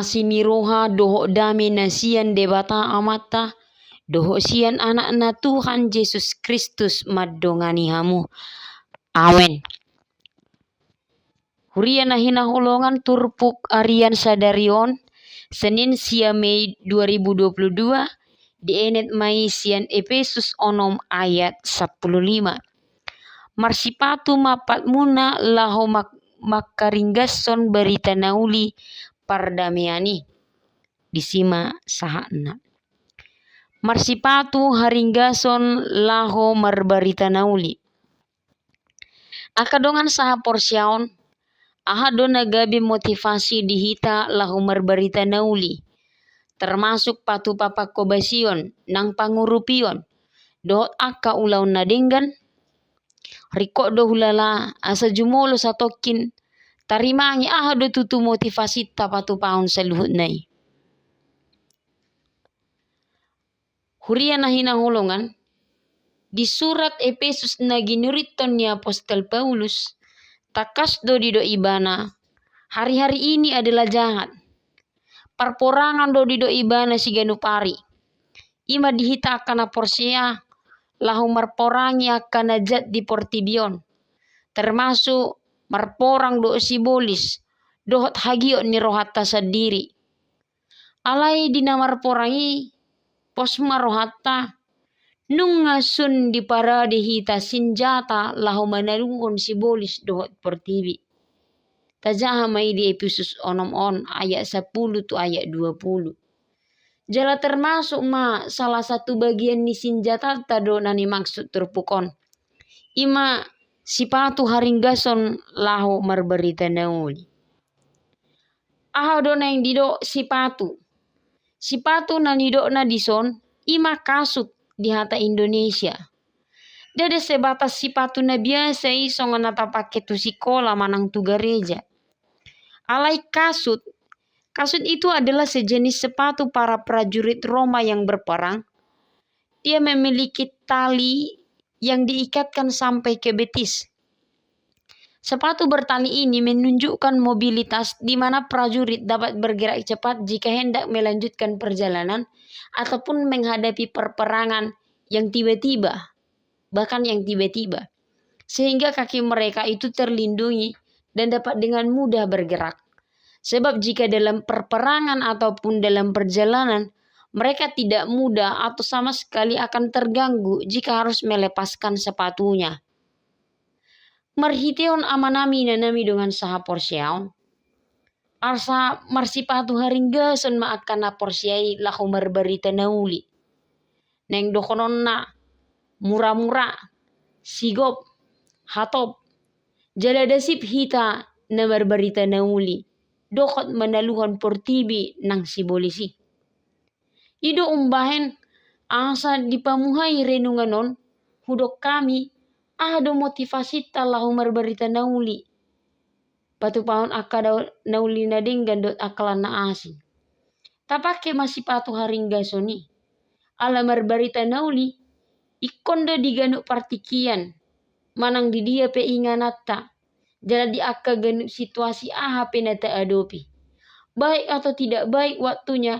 asimiroha doho dame nasian debata amata doho sian anak na Tuhan Yesus Kristus madongani hamu. Amen. Hurian nahina holongan turpuk Arian Sadarion Senin sia Mei 2022 dienet mai sian Efesus onom ayat 15. Marsipatu mapat muna laho makaringgasson berita nauli pardamiani disima sahana. Marsipatu haringgason laho marbarita nauli. Akadongan saha porsiaon ahado nagabe motivasi dihita laho marbarita nauli. Termasuk patu papak kobasion nang pangurupion dohot akka ulaun nadenggan riko do hulala asa jumolo satokin tarimangi ahado tutu motivasi tapatu paun seluhut nai. Hurian nahina holongan di surat Efesus na ginuriton ni Apostol Paulus takas do dido ibana hari-hari ini adalah jahat. Perporangan do dido ibana si ganupari. Ima dihita akana porsia lahu marporangi akana jat di portibion. Termasuk marporang do sibolis dohot hagiot ni rohatta sendiri. Alai dina marporangi posma rohatta nungasun di parade hita senjata lahu manaluhon sibolis dohot portibi. Tajaha mai di Efesus onom on ayat 10 tu ayat 20. Jala termasuk salah satu bagian ni senjata tado nani maksud terpukon. Ima sipatu haringgason lahu marberita nauli. Ahado na yang dido sipatu. Sipatu nani do na dison ima kasut di hata Indonesia. Dede sebatas sipatu na biasa isongan nata pake tu sikola manang tu gereja. Alai kasut. Kasut itu adalah sejenis sepatu para prajurit Roma yang berperang. Dia memiliki tali yang diikatkan sampai ke betis. Sepatu bertali ini menunjukkan mobilitas di mana prajurit dapat bergerak cepat jika hendak melanjutkan perjalanan ataupun menghadapi perperangan yang tiba-tiba, bahkan yang tiba-tiba. Sehingga kaki mereka itu terlindungi dan dapat dengan mudah bergerak. Sebab jika dalam perperangan ataupun dalam perjalanan, mereka tidak mudah atau sama sekali akan terganggu jika harus melepaskan sepatunya. Marhiteon amanami nanami dengan saha porsiaon. Arsa marsipatu haringgason maakana porsiai lahu marbarita nauli. Neng dokonon na mura-mura, sigop, hatop, jaladasip hita na marbarita nauli. Dokot manaluhan portibi nang sibolisi. Ido umbahen asa dipamuhai renunganon hudok kami ahado motivasi talahu marbarita nauli. Patu paon akada nauli nadenggan dot akalan na asing. Tapake masih patu haringgasoni. Ala marbarita nauli ikonda diganu partikian manang di dia pe inganatta. Jadi akka ganu situasi aha penata adopi. Baik atau tidak baik waktunya,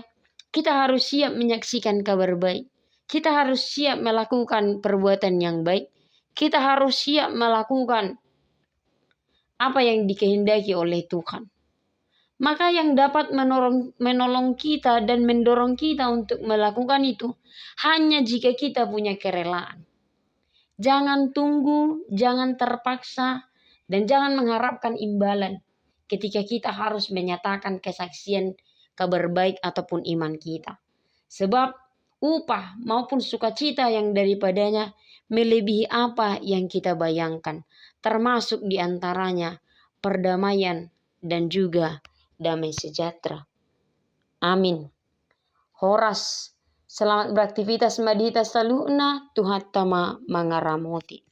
kita harus siap menyaksikan kabar baik. Kita harus siap melakukan perbuatan yang baik. Kita harus siap melakukan apa yang dikehendaki oleh Tuhan. Maka yang dapat menolong kita dan mendorong kita untuk melakukan itu hanya jika kita punya kerelaan. Jangan tunggu, jangan terpaksa, dan jangan mengharapkan imbalan ketika kita harus menyatakan kesaksian kabar baik ataupun iman kita. Sebab upah maupun sukacita yang daripadanya melebihi apa yang kita bayangkan. Termasuk diantaranya perdamaian dan juga damai sejahtera. Amin. Horas. Selamat beraktivitas madita saluna Tuhan tama mangaramoti.